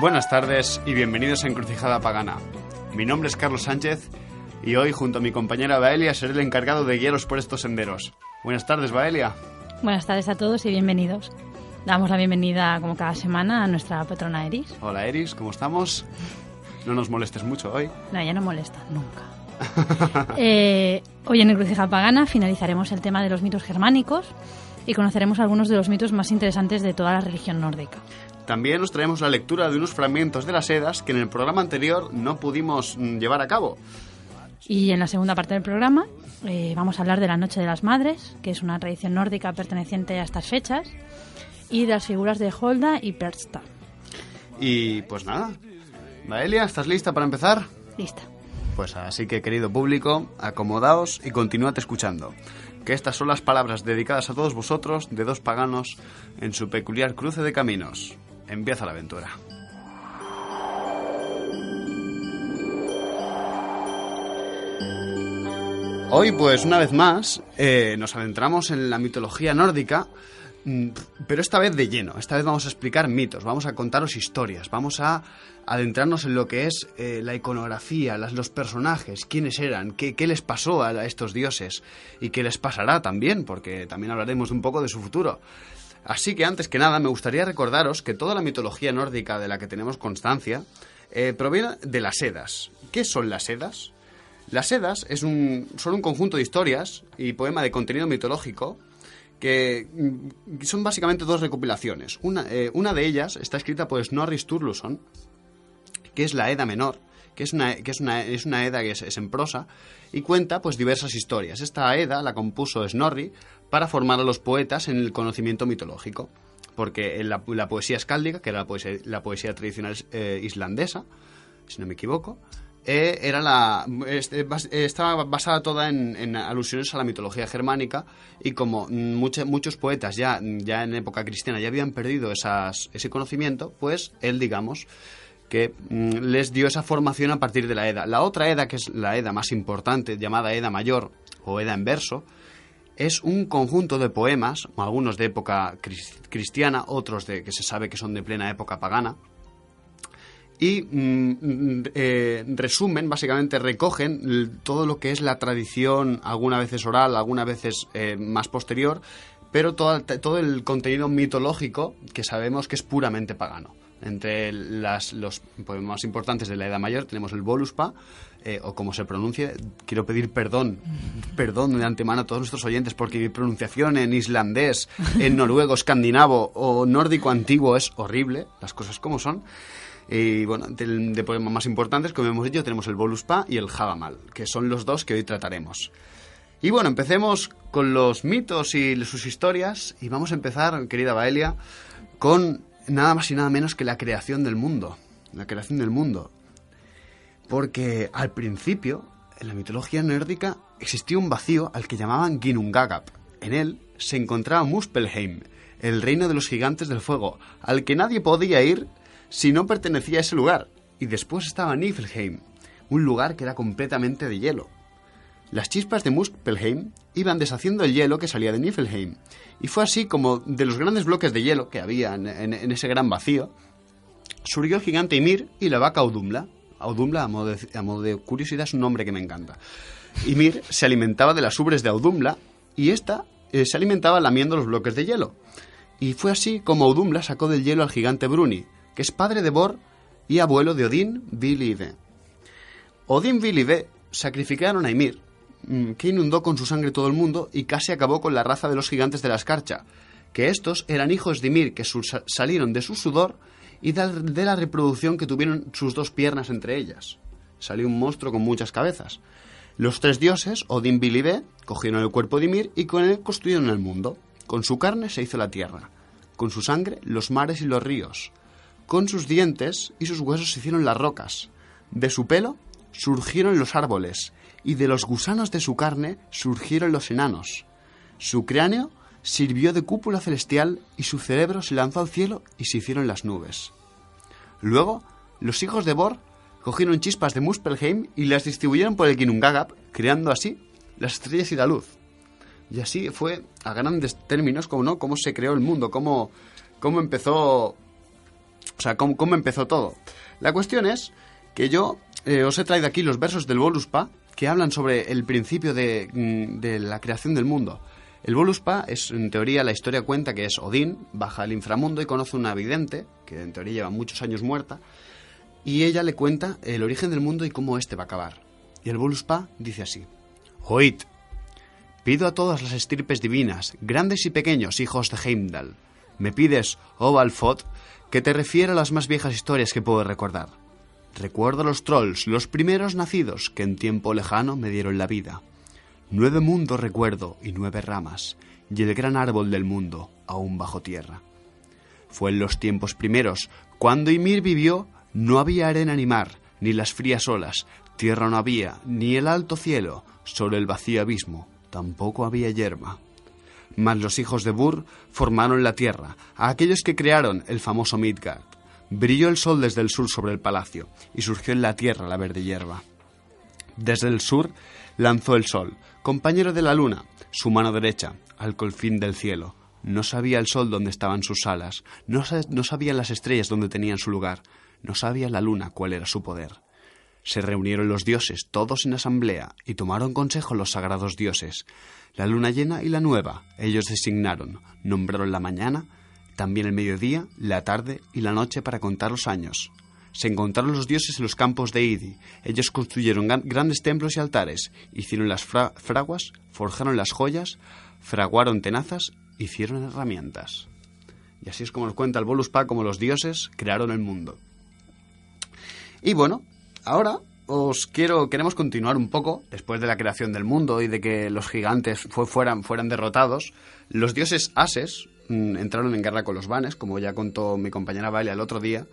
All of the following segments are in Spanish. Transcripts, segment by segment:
Buenas tardes y bienvenidos a Encrucijada Pagana. Mi nombre es Carlos Sánchez y hoy, junto a mi compañera Baelia, seré el encargado de guiaros por estos senderos. Buenas tardes, Baelia. Buenas tardes a todos y bienvenidos. Damos la bienvenida, como cada semana, a nuestra patrona Eris. Hola, Eris, ¿cómo estamos? No nos molestes mucho hoy. No, ella no molesta, nunca. Hoy en Encrucijada Pagana finalizaremos el tema de los mitos germánicos y conoceremos algunos de los mitos más interesantes de toda la religión nórdica. También os traemos la lectura de unos fragmentos de las Edas que en el programa anterior no pudimos llevar a cabo. Y en la segunda parte del programa vamos a hablar de la Noche de las Madres, que es una tradición nórdica perteneciente a estas fechas, y de las figuras de Holda y Persta. Y pues nada, Baelia, ¿estás lista para empezar? Lista. Pues así que, querido público, acomodaos y continuad escuchando, que estas son las palabras dedicadas a todos vosotros de dos paganos en su peculiar cruce de caminos. Empieza la aventura. Hoy, pues una vez más, nos adentramos en la mitología nórdica, pero esta vez de lleno. Esta vez vamos a explicar mitos, vamos a contaros historias, vamos a adentrarnos en lo que es la iconografía, los personajes, quiénes eran, qué les pasó a estos dioses y qué les pasará también, porque también hablaremos un poco de su futuro. Así que antes que nada me gustaría recordaros que toda la mitología nórdica de la que tenemos constancia proviene de las Edas. ¿Qué son las Edas? Las Edas son un conjunto de historias y poema de contenido mitológico que son básicamente dos recopilaciones. Una de ellas está escrita por Snorri Sturluson, que es la Edda menor, que es una Edda que es en prosa y cuenta pues diversas historias. Esta Edda la compuso Snorri para formar a los poetas en el conocimiento mitológico, porque la poesía escáldica, que era la poesía tradicional islandesa, si no me equivoco, estaba basada toda en alusiones a la mitología germánica, y como muchos poetas ya en época cristiana ya habían perdido ese conocimiento, pues él, digamos, que les dio esa formación a partir de la Edda. La otra Edda, que es la Edda más importante, llamada Edda mayor o Edda en verso, es un conjunto de poemas, algunos de época cristiana, otros que se sabe que son de plena época pagana, y resumen, básicamente recogen todo lo que es la tradición, algunas veces oral, algunas veces más posterior, pero todo el contenido mitológico que sabemos que es puramente pagano. Entre los poemas más importantes de la Edad Mayor tenemos el Voluspa, o como se pronuncie. Quiero pedir perdón de antemano a todos nuestros oyentes, porque mi pronunciación en islandés, en noruego, escandinavo o nórdico antiguo es horrible, las cosas como son. Y bueno, de poemas más importantes, como hemos dicho, tenemos el Voluspa y el Havamal, que son los dos que hoy trataremos. Y bueno, empecemos con los mitos y sus historias, y vamos a empezar, querida Baelia, con nada más y nada menos que la creación del mundo. La creación del mundo. Porque al principio, en la mitología nórdica, existía un vacío al que llamaban Ginnungagap. En él se encontraba Muspelheim, el reino de los gigantes del fuego, al que nadie podía ir si no pertenecía a ese lugar. Y después estaba Niflheim, un lugar que era completamente de hielo. Las chispas de Muspelheim iban deshaciendo el hielo que salía de Niflheim, y fue así como de los grandes bloques de hielo que había en ese gran vacío surgió el gigante Ymir y la vaca Audumla. Audumla, a modo de curiosidad, es un nombre que me encanta. Ymir se alimentaba de las ubres de Audumla, y ésta se alimentaba lamiendo los bloques de hielo. Y fue así como Audumla sacó del hielo al gigante Bruni, que es padre de Bor y abuelo de Odín, Bil y Ve. Odín, Bil y Ve sacrificaron a Ymir, que inundó con su sangre todo el mundo y casi acabó con la raza de los gigantes de la escarcha, que estos eran hijos de Ymir que salieron de su sudor y de la reproducción que tuvieron sus dos piernas entre ellas. Salió un monstruo con muchas cabezas. Los tres dioses, Odín, Bil y Ve, cogieron el cuerpo de Ymir y con él construyeron el mundo. Con su carne se hizo la tierra, con su sangre los mares y los ríos, con sus dientes y sus huesos se hicieron las rocas, de su pelo surgieron los árboles, y de los gusanos de su carne surgieron los enanos. Su cráneo sirvió de cúpula celestial y su cerebro se lanzó al cielo y se hicieron las nubes. Luego, los hijos de Bor cogieron chispas de Muspelheim y las distribuyeron por el Ginnungagap, creando así las estrellas y la luz. Y así fue, a grandes términos, cómo se creó el mundo, cómo empezó O sea, ¿cómo empezó todo? La cuestión es que yo os he traído aquí los versos del Voluspa que hablan sobre el principio de la creación del mundo. El Voluspa es, en teoría, la historia cuenta que es Odín, baja al inframundo y conoce una vidente, que en teoría lleva muchos años muerta, y ella le cuenta el origen del mundo y cómo éste va a acabar. Y el Voluspa dice así: Oíd, pido a todas las estirpes divinas, grandes y pequeños hijos de Heimdall. Me pides, oh Valfot, que te refiera a las más viejas historias que puedo recordar. Recuerdo a los trolls, los primeros nacidos que en tiempo lejano me dieron la vida. 9 mundos recuerdo y 9 ramas, y el gran árbol del mundo aún bajo tierra. Fue en los tiempos primeros, cuando Ymir vivió, no había arena ni mar, ni las frías olas, tierra no había, ni el alto cielo, solo el vacío abismo, tampoco había hierba. Mas los hijos de Bur formaron la tierra, a aquellos que crearon el famoso Midgard. Brilló el sol desde el sur sobre el palacio, y surgió en la tierra la verde hierba. Desde el sur lanzó el sol, compañero de la luna, su mano derecha, al confín del cielo. No sabía el sol dónde estaban sus alas, no sabían las estrellas dónde tenían su lugar, no sabía la luna cuál era su poder. Se reunieron los dioses, todos en asamblea, y tomaron consejo los sagrados dioses. La luna llena y la nueva, ellos designaron, nombraron la mañana, también el mediodía, la tarde y la noche para contar los años. Se encontraron los dioses en los campos de Idi. Ellos construyeron grandes templos y altares, hicieron las fraguas, forjaron las joyas, fraguaron tenazas, hicieron herramientas. Y así es como nos cuenta el Voluspa, como los dioses crearon el mundo. Y bueno, ahora queremos continuar un poco, después de la creación del mundo y de que los gigantes fueran derrotados. Los dioses Ases entraron en guerra con los Vanes, como ya contó mi compañera Valia el otro día.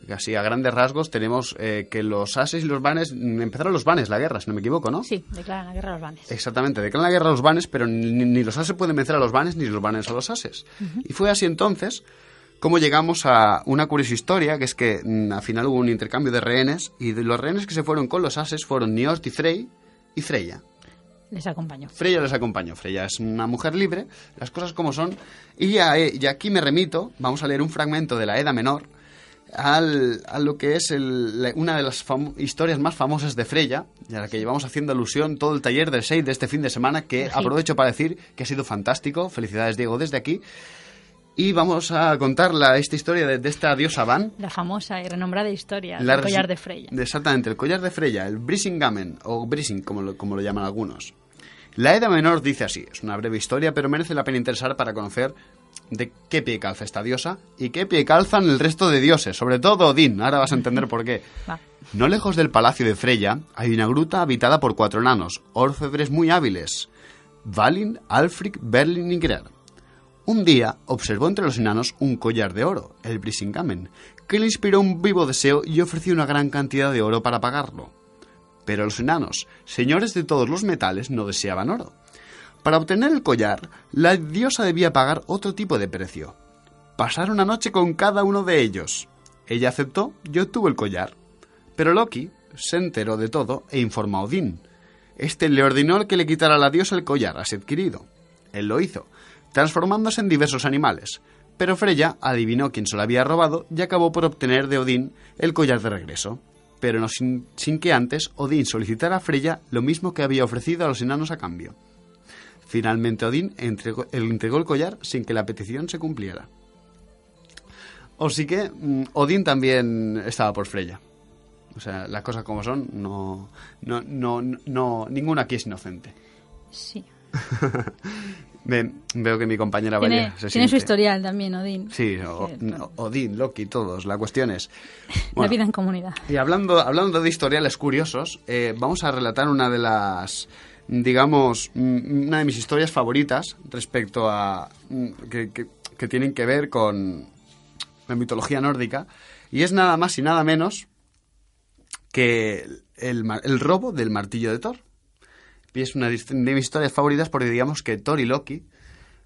Y así, a grandes rasgos, tenemos que los Ases y los Vanes... Empezaron los Vanes la guerra, si no me equivoco, ¿no? Sí, declaran la guerra a los Vanes. Exactamente, declaran la guerra a los Vanes, pero ni los Ases pueden vencer a los Vanes, ni los Vanes a los Ases. Y fue así entonces como llegamos a una curiosa historia, que es que al final hubo un intercambio de rehenes, y de los rehenes que se fueron con los Ases fueron Niost y Frey y Freya. Les acompañó. Freya les acompañó. Freya es una mujer libre, las cosas como son. Y aquí me remito, vamos a leer un fragmento de la Edda Menor, a lo que es una de las historias más famosas de Freya, y a la que llevamos haciendo alusión todo el taller del 6 de este fin de semana, que sí. Aprovecho para decir que ha sido fantástico. Felicidades, Diego, desde aquí. Y vamos a contar esta historia de esta diosa Van. La famosa y renombrada historia del collar de Freya. Exactamente, el collar de Freya, el Brisingamen, o Brising, como lo llaman algunos. La Edda Menor dice así, es una breve historia, pero merece la pena interesar para conocer de qué pie calza esta diosa y qué pie calzan el resto de dioses, sobre todo Odín. Ahora vas a entender por qué. No lejos del palacio de Freya hay una gruta habitada por 4 enanos, orfebres muy hábiles, Valin, Alfric, Berlin y Grer. Un día observó entre los enanos un collar de oro, el Brisingamen, que le inspiró un vivo deseo y ofreció una gran cantidad de oro para pagarlo. Pero los enanos, señores de todos los metales, no deseaban oro. Para obtener el collar, la diosa debía pagar otro tipo de precio. Pasar una noche con cada uno de ellos. Ella aceptó y obtuvo el collar. Pero Loki se enteró de todo e informó a Odín. Este le ordenó que le quitara a la diosa el collar así adquirido. Él lo hizo, transformándose en diversos animales, pero Freya adivinó quién se lo había robado y acabó por obtener de Odín el collar de regreso, pero no sin que antes Odín solicitara a Freya lo mismo que había ofrecido a los enanos a cambio. Finalmente Odín entregó el collar sin que la petición se cumpliera. Así que Odín también estaba por Freya. O sea, las cosas como son, no, ninguno aquí es inocente. Sí. Veo que mi compañera Valia se tiene siente. Su historial también, Odín. Sí, Odín, Loki, todos, la cuestión es... Bueno, la vida en comunidad. Y hablando de historiales curiosos, vamos a relatar una de las, digamos, una de mis historias favoritas respecto a... que tienen que ver con la mitología nórdica, y es nada más y nada menos que el robo del martillo de Thor. Y es una de mis historias favoritas porque digamos que Thor y Loki,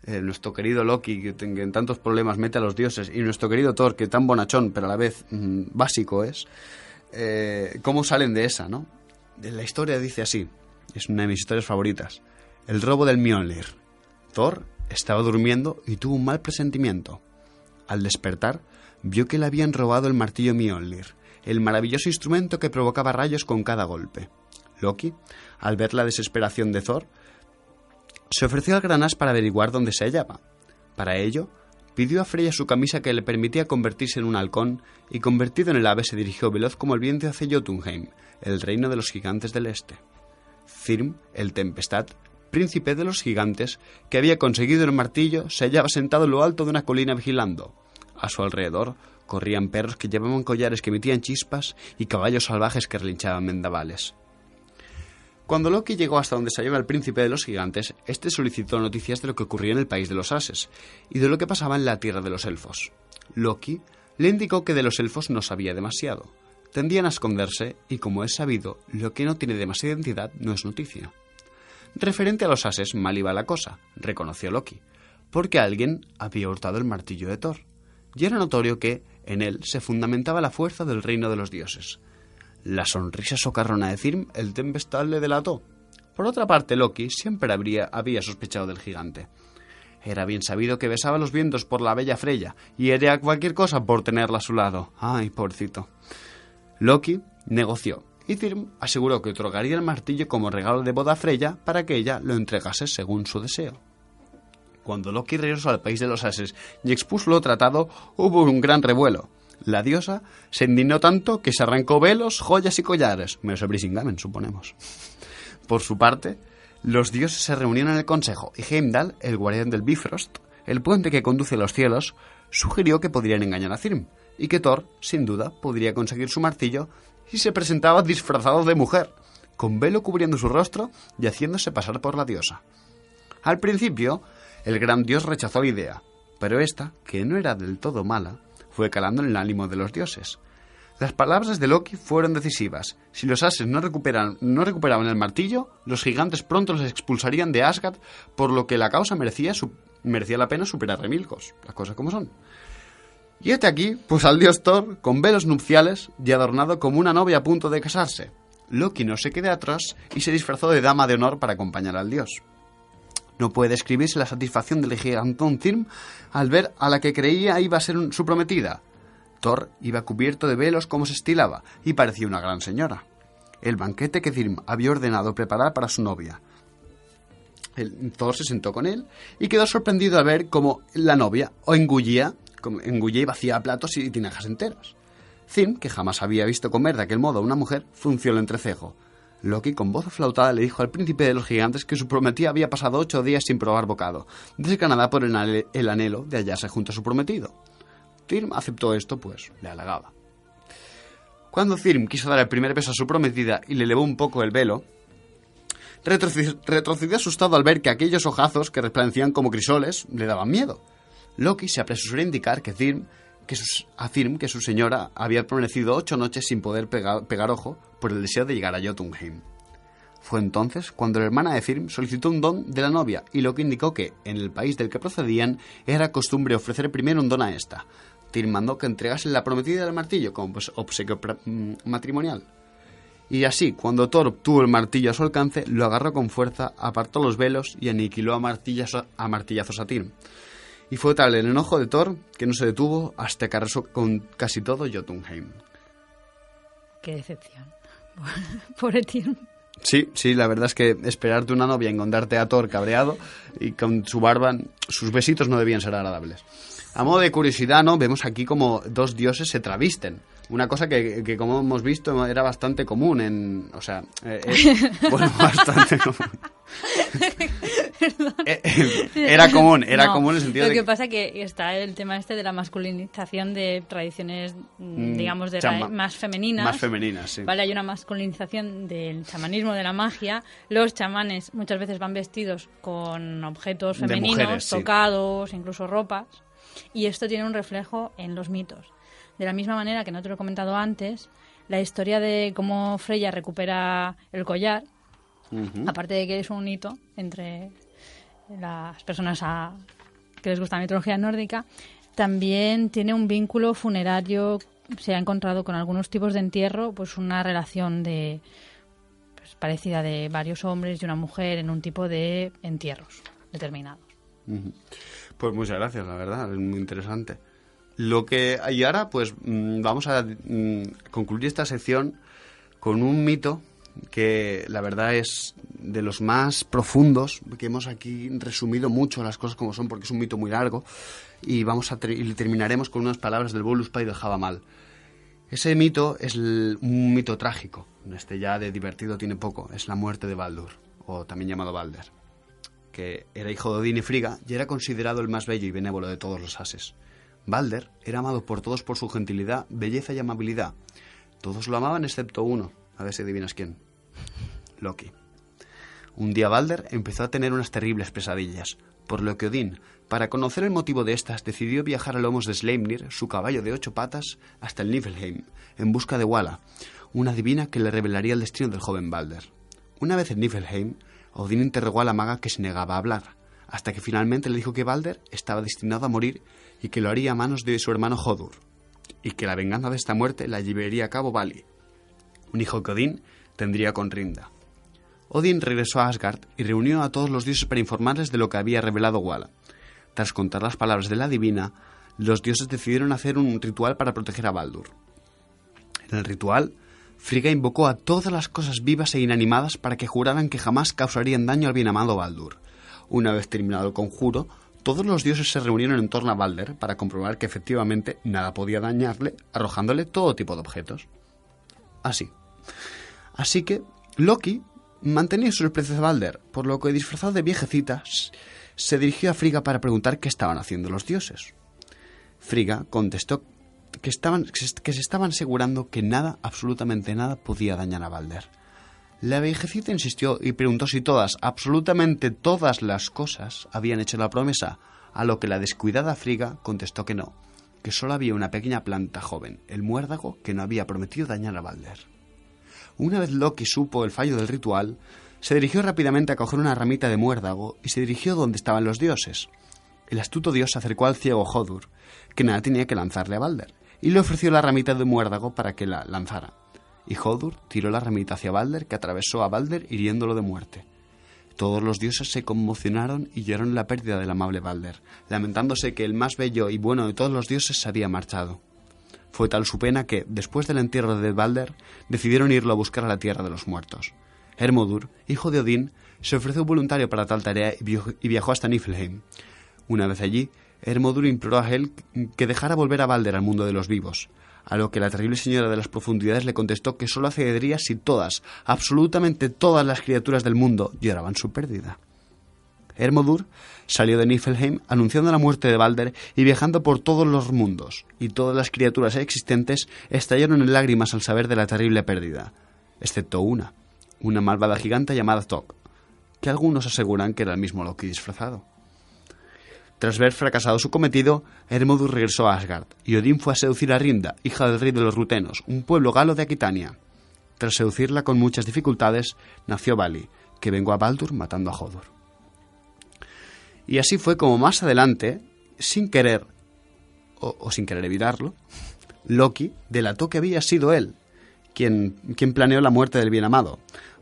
nuestro querido Loki, que en tantos problemas mete a los dioses, y nuestro querido Thor, que tan bonachón, pero a la vez básico es, ¿cómo salen de esa, no? La historia dice así, es una de mis historias favoritas. El robo del Mjolnir. Thor estaba durmiendo y tuvo un mal presentimiento. Al despertar, vio que le habían robado el martillo Mjolnir, el maravilloso instrumento que provocaba rayos con cada golpe. Loki, al ver la desesperación de Thor, se ofreció al gran as para averiguar dónde se hallaba. Para ello, pidió a Freya su camisa que le permitía convertirse en un halcón, y convertido en el ave se dirigió veloz como el viento hacia Jotunheim, el reino de los gigantes del este. Thrym, el Tempestad, príncipe de los gigantes, que había conseguido el martillo, se hallaba sentado en lo alto de una colina vigilando. A su alrededor corrían perros que llevaban collares que emitían chispas y caballos salvajes que relinchaban vendavales. Cuando Loki llegó hasta donde se hallaba el príncipe de los gigantes, este solicitó noticias de lo que ocurría en el país de los ases y de lo que pasaba en la tierra de los elfos. Loki le indicó que de los elfos no sabía demasiado. Tendían a esconderse y, como es sabido, lo que no tiene demasiada entidad no es noticia. Referente a los ases, mal iba la cosa, reconoció Loki, porque alguien había hurtado el martillo de Thor, y era notorio que en él se fundamentaba la fuerza del reino de los dioses. La sonrisa socarrona de Thrym, el Tempestad, le delató. Por otra parte, Loki siempre había sospechado del gigante. Era bien sabido que besaba los vientos por la bella Freya y haría cualquier cosa por tenerla a su lado. ¡Ay, pobrecito! Loki negoció y Thrym aseguró que otorgaría el martillo como regalo de boda a Freya para que ella lo entregase según su deseo. Cuando Loki regresó al país de los ases y expuso lo tratado, hubo un gran revuelo. La diosa se indignó tanto que se arrancó velos, joyas y collares, menos el Brisingamen, suponemos. Por su parte, los dioses se reunieron en el consejo y Heimdall, el guardián del Bifrost, el puente que conduce a los cielos, sugirió que podrían engañar a Thrym y que Thor, sin duda, podría conseguir su martillo si se presentaba disfrazado de mujer, con velo cubriendo su rostro y haciéndose pasar por la diosa. Al principio, el gran dios rechazó la idea, pero esta, que no era del todo mala, fue calando en el ánimo de los dioses. Las palabras de Loki fueron decisivas. Si los ases no recuperaban el martillo, los gigantes pronto los expulsarían de Asgard, por lo que la causa merecía la pena superar remilgos, las cosas como son. Y hete aquí, pues al dios Thor, con velos nupciales y adornado como una novia a punto de casarse. Loki no se quedó atrás y se disfrazó de dama de honor para acompañar al dios. No puede describirse la satisfacción del gigantón Thrym al ver a la que creía iba a ser su prometida. Thor iba cubierto de velos como se estilaba y parecía una gran señora. El banquete que Thrym había ordenado preparar para su novia. Thor se sentó con él y quedó sorprendido al ver cómo la novia engullía y vacía platos y tinajas enteras. Thrym, que jamás había visto comer de aquel modo a una mujer, frunció el entrecejo. Loki, con voz aflautada, le dijo al príncipe de los gigantes que su prometida había pasado 8 días sin probar bocado, desganada por el anhelo de hallarse junto a su prometido. Thrym aceptó esto, pues le halagaba. Cuando Thrym quiso dar el primer beso a su prometida y le elevó un poco el velo, retrocedió asustado al ver que aquellos ojazos que resplandecían como crisoles le daban miedo. Loki se apresuró a indicar a Thrym que su señora había permanecido 8 noches sin poder pegar ojo por el deseo de llegar a Jotunheim. Fue entonces cuando la hermana de Thrym solicitó un don de la novia y Loki indicó que, en el país del que procedían, era costumbre ofrecer primero un don a esta. Thrym mandó que entregase la prometida del martillo como obsequio matrimonial. Y así, cuando Thor obtuvo el martillo a su alcance, lo agarró con fuerza, apartó los velos y aniquiló a martillazos a Thrym. Y fue tal el enojo de Thor que no se detuvo hasta que arrasó con casi todo Jotunheim. Qué decepción. Pobre Thrym. Sí, la verdad es que esperarte una novia y encontrarte a Thor cabreado y con su barba, sus besitos no debían ser agradables. A modo de curiosidad, ¿no? Vemos aquí como dos dioses se travisten. Una cosa que como hemos visto, era bastante común bastante común. Era común en el sentido de... Lo que pasa que está el tema de la masculinización de tradiciones, digamos, más femeninas. Más femeninas, sí. Vale, hay una masculinización del chamanismo, de la magia. Los chamanes muchas veces van vestidos con objetos femeninos, mujeres, tocados, sí. Incluso ropas. Y esto tiene un reflejo en los mitos. De la misma manera que no te lo he comentado antes, la historia de cómo Freya recupera el collar, aparte de que es un hito entre las personas que les gusta la mitología nórdica, también tiene un vínculo funerario. Se ha encontrado con algunos tipos de entierro, pues una relación parecida de varios hombres y una mujer en un tipo de entierros determinados. Pues muchas gracias, la verdad, es muy interesante. Y ahora, pues, vamos a concluir esta sección con un mito que la verdad es de los más profundos, que hemos aquí resumido mucho las cosas como son, porque es un mito muy largo, y y terminaremos con unas palabras del Voluspa y del Javamal. Ese mito es un mito trágico, ya de divertido tiene poco, es la muerte de Baldur, o también llamado Balder, que era hijo de Odín y Frigga y era considerado el más bello y benévolo de todos los ases. Balder era amado por todos por su gentilidad, belleza y amabilidad. Todos lo amaban excepto uno. A ver si adivinas quién. Loki. Un día Balder empezó a tener unas terribles pesadillas, por lo que Odín, para conocer el motivo de estas, decidió viajar a lomos de Sleipnir, su caballo de 8 patas, hasta el Niflheim, en busca de Vala, una divina que le revelaría el destino del joven Balder. Una vez en Niflheim, Odín interrogó a la maga que se negaba a hablar, hasta que finalmente le dijo que Balder estaba destinado a morir y que lo haría a manos de su hermano Hodur, y que la venganza de esta muerte la llevaría a cabo Vali, un hijo que Odín tendría con Rinda. Odín regresó a Asgard y reunió a todos los dioses para informarles de lo que había revelado Vala. Tras contar las palabras de la divina, los dioses decidieron hacer un ritual para proteger a Baldur. En el ritual, Frigga invocó a todas las cosas vivas e inanimadas para que juraran que jamás causarían daño al bien amado Baldur. Una vez terminado el conjuro, todos los dioses se reunieron en torno a Balder para comprobar que efectivamente nada podía dañarle, arrojándole todo tipo de objetos. Así que Loki mantenía su desprecio a Balder, por lo que, disfrazado de viejecitas, se dirigió a Frigga para preguntar qué estaban haciendo los dioses. Frigga contestó que se estaban asegurando que nada, absolutamente nada, podía dañar a Balder. La viejecita insistió y preguntó si todas, absolutamente todas las cosas habían hecho la promesa, a lo que la descuidada Frigga contestó que no, que solo había una pequeña planta joven, el muérdago, que no había prometido dañar a Balder. Una vez Loki supo el fallo del ritual, se dirigió rápidamente a coger una ramita de muérdago y se dirigió donde estaban los dioses. El astuto dios se acercó al ciego Hodur, que nada tenía que lanzarle a Balder, y le ofreció la ramita de muérdago para que la lanzara. Y Hodur tiró la ramita hacia Balder, que atravesó a Balder hiriéndolo de muerte. Todos los dioses se conmocionaron y lloraron la pérdida del amable Balder, lamentándose que el más bello y bueno de todos los dioses se había marchado. Fue tal su pena que, después del entierro de Balder, decidieron irlo a buscar a la tierra de los muertos. Hermodur, hijo de Odín, se ofreció voluntario para tal tarea y viajó hasta Niflheim. Una vez allí, Hermodur imploró a Hel que dejara volver a Balder al mundo de los vivos, a lo que la terrible señora de las profundidades le contestó que solo accedería si todas, absolutamente todas las criaturas del mundo lloraban su pérdida. Hermodur salió de Niflheim anunciando la muerte de Balder y viajando por todos los mundos, y todas las criaturas existentes estallaron en lágrimas al saber de la terrible pérdida, excepto una malvada gigante llamada Thok, que algunos aseguran que era el mismo Loki disfrazado. Tras ver fracasado su cometido, Hermodur regresó a Asgard, y Odín fue a seducir a Rinda, hija del rey de los Rutenos, un pueblo galo de Aquitania. Tras seducirla con muchas dificultades, nació Vali, que vengó a Baldur matando a Hodur. Y así fue como más adelante, sin querer, o sin querer evitarlo, Loki delató que había sido él quien planeó la muerte del bien amado,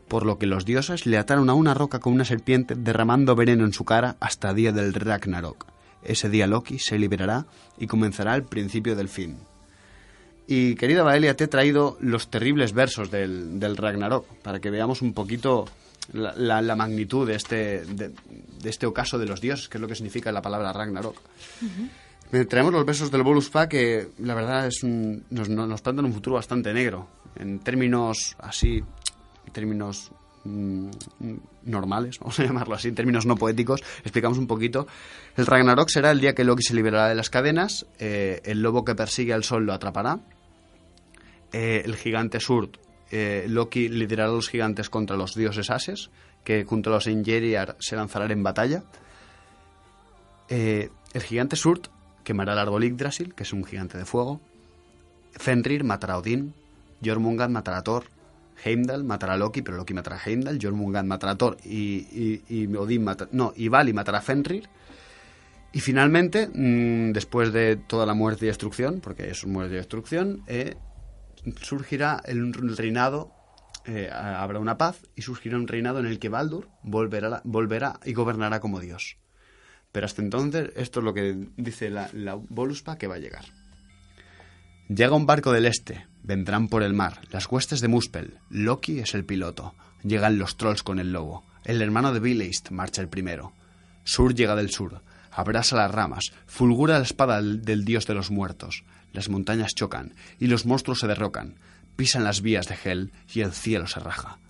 por lo que los dioses le ataron a una roca con una serpiente, derramando veneno en su cara hasta el día del Ragnarok. Ese día Loki se liberará y comenzará el principio del fin. Y querida Vaelia, te he traído los terribles versos del Ragnarok, para que veamos un poquito la magnitud de este ocaso de los dioses, que es lo que significa la palabra Ragnarok. Traemos los versos del Voluspa, que la verdad nos plantan un futuro bastante negro. En términos así, normales, vamos a llamarlo así, en términos no poéticos, explicamos un poquito. El Ragnarok será el día que Loki se liberará de las cadenas, el lobo que persigue al sol lo atrapará, el gigante Surd, Loki liderará a los gigantes contra los dioses Ases, que junto a los Einherjar se lanzarán en batalla. El gigante Surd quemará el árbol Yggdrasil, que es un gigante de fuego. Fenrir matará a Odín, Jormungand matará a Thor, Heimdall matará a Loki, pero Loki matará a Heimdall, Jormungand matará a Thor y Vali matará a Fenrir. Y finalmente, después de toda la muerte y destrucción, porque es muerte y destrucción, surgirá el reinado, habrá una paz y surgirá un reinado en el que Baldur volverá y gobernará como Dios. Pero hasta entonces, esto es lo que dice la Voluspa que va a llegar. Llega un barco del este, vendrán por el mar las huestes de Muspel, Loki es el piloto, llegan los trolls con el lobo, el hermano de Bileist marcha el primero. Sur llega del sur, abrasa las ramas, fulgura la espada del dios de los muertos, las montañas chocan y los monstruos se derrocan, pisan las vías de Hel y el cielo se raja.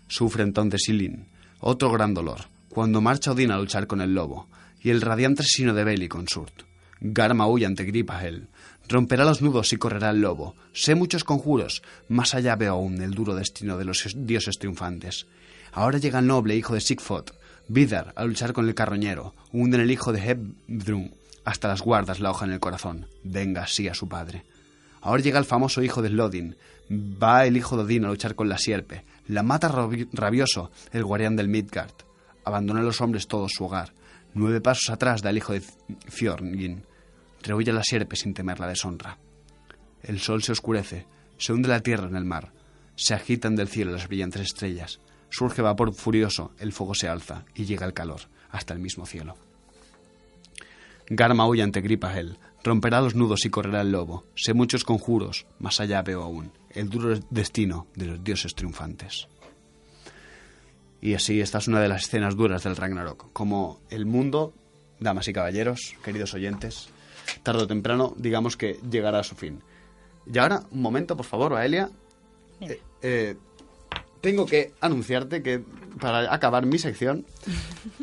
Sufre entonces Silin, otro gran dolor, cuando marcha Odín a luchar con el lobo, y el radiante sino de Beli con Surt. Garma huye ante Gripahel, romperá los nudos y correrá el lobo. Sé muchos conjuros, más allá veo aún el duro destino de los dioses triunfantes. Ahora llega el noble hijo de Sigfot, Vidar, a luchar con el carroñero, hunden el hijo de Hebdrun, hasta las guardas la hoja en el corazón, venga así a su padre. Ahora llega el famoso hijo de Slodin, va el hijo de Odín a luchar con la sierpe, la mata rabioso el guardián del Midgard, abandona a los hombres todos su hogar, 9 pasos atrás da el hijo de Fjorgyn, rehuye la sierpe sin temer la deshonra. El sol se oscurece, se hunde la tierra en el mar, se agitan del cielo las brillantes estrellas, surge vapor furioso, el fuego se alza y llega el calor hasta el mismo cielo. Garma huye ante Gripahel, romperá los nudos y correrá el lobo, sé muchos conjuros, más allá veo aún el duro destino de los dioses triunfantes. Y así, esta es una de las escenas duras del Ragnarok, como el mundo, damas y caballeros, queridos oyentes, tarde o temprano, digamos que llegará a su fin. Y ahora, un momento, por favor, Aelia. Tengo que anunciarte que, para acabar mi sección,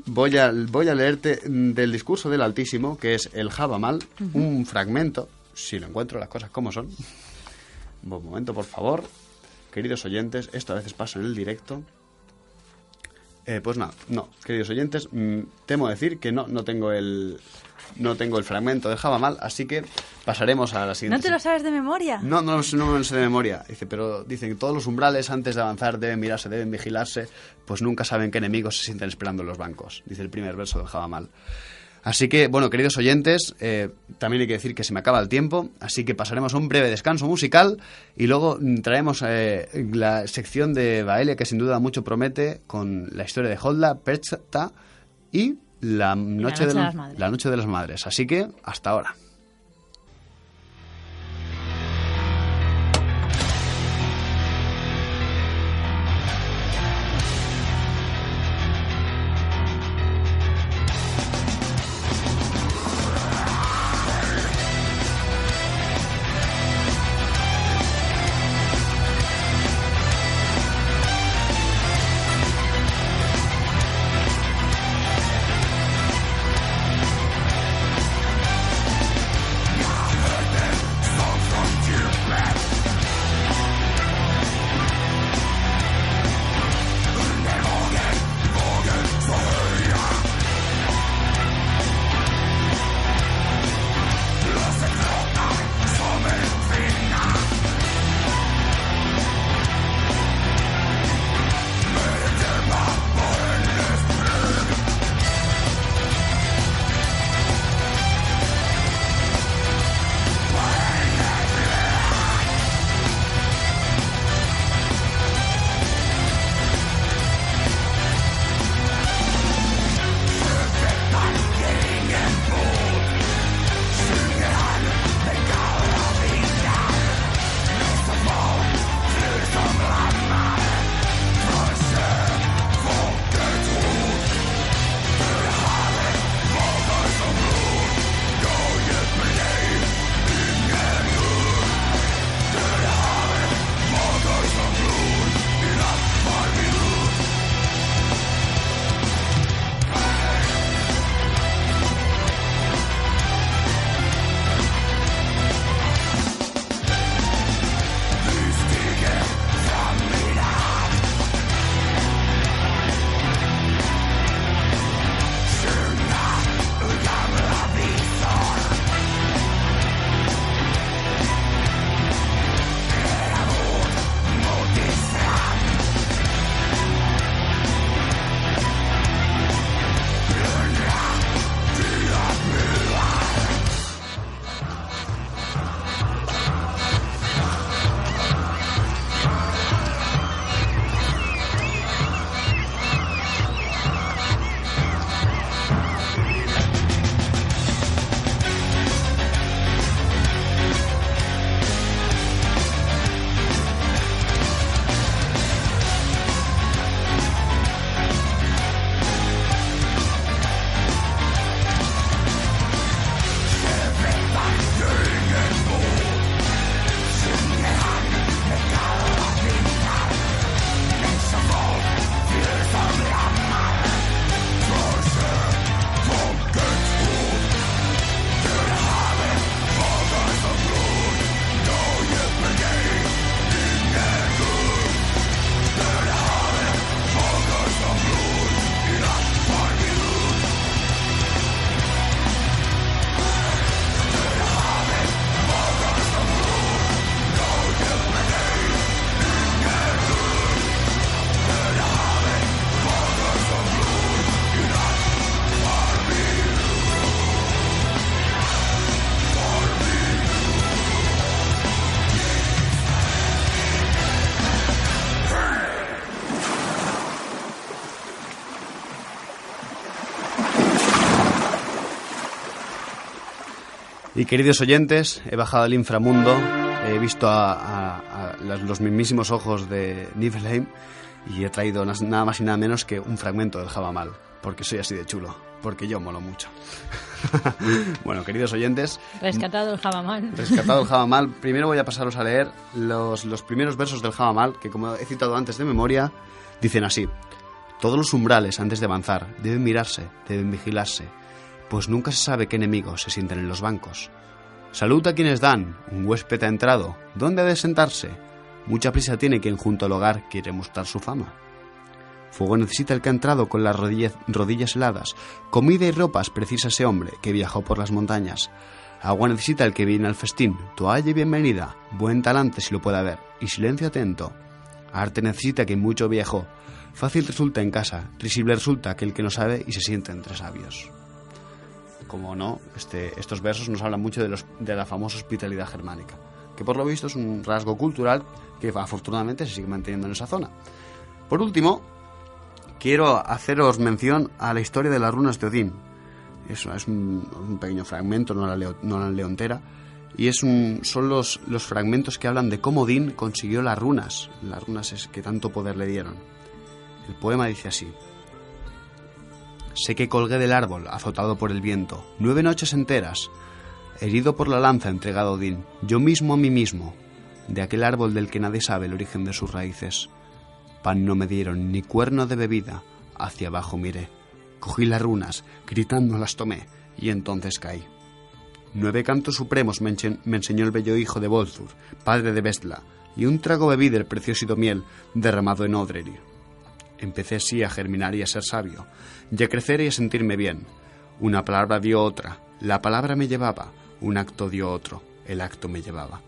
voy a leerte del discurso del Altísimo, que es el Javamal, un fragmento, si lo encuentro las cosas como son. Un momento, por favor, queridos oyentes, esto a veces pasa en el directo. Pues nada, no, queridos oyentes, temo decir que no tengo el fragmento de Javamal, así que pasaremos a la siguiente. ¿No te lo sabes de memoria? No me lo sé de memoria. Dice, pero dicen que todos los umbrales antes de avanzar deben mirarse, deben vigilarse, pues nunca saben qué enemigos se sienten esperando en los bancos, dice el primer verso del Javamal. Así que, bueno, queridos oyentes, también hay que decir que se me acaba el tiempo, así que pasaremos a un breve descanso musical y luego traemos la sección de Baelia, que sin duda mucho promete, con la historia de Hodla, Perchta y la noche de las madres. Así que, hasta ahora. Y queridos oyentes, he bajado al inframundo, he visto a los mismísimos ojos de Niflheim y he traído nada más y nada menos que un fragmento del Javamal, porque soy así de chulo, porque yo molo mucho. Bueno, queridos oyentes... Rescatado el Javamal. Rescatado el Javamal. Primero voy a pasaros a leer los primeros versos del Javamal, que como he citado antes de memoria, dicen así: todos los umbrales antes de avanzar deben mirarse, deben vigilarse, pues nunca se sabe qué enemigos se sienten en los bancos. Salud a quienes dan, un huésped ha entrado, ¿dónde ha de sentarse? Mucha prisa tiene quien junto al hogar quiere mostrar su fama. Fuego necesita el que ha entrado con las rodillas heladas, comida y ropas precisa ese hombre que viajó por las montañas. Agua necesita el que viene al festín, toalla y bienvenida, buen talante si lo puede haber, y silencio atento. Arte necesita quien mucho viajó, fácil resulta en casa, risible resulta aquel que no sabe y se siente entre sabios. Como no, estos versos nos hablan mucho de la famosa hospitalidad germánica, que por lo visto es un rasgo cultural que afortunadamente se sigue manteniendo en esa zona. Por último, quiero haceros mención a la historia de las runas de Odín. Eso es un pequeño fragmento, no la leo entera, y son los fragmentos que hablan de cómo Odín consiguió las runas que tanto poder le dieron. El poema dice así: sé que colgué del árbol, azotado por el viento, 9 noches enteras, herido por la lanza entregado a Odín, yo mismo a mí mismo, de aquel árbol del que nadie sabe el origen de sus raíces. Pan no me dieron, ni cuerno de bebida, hacia abajo miré, cogí las runas, gritando las tomé, y entonces caí. 9 cantos supremos me enseñó el bello hijo de Volthur, padre de Bestla, y un trago bebí del precioso miel derramado en Odreri. Empecé así a germinar y a ser sabio, y a crecer y a sentirme bien. Una palabra dio otra, la palabra me llevaba, un acto dio otro, el acto me llevaba.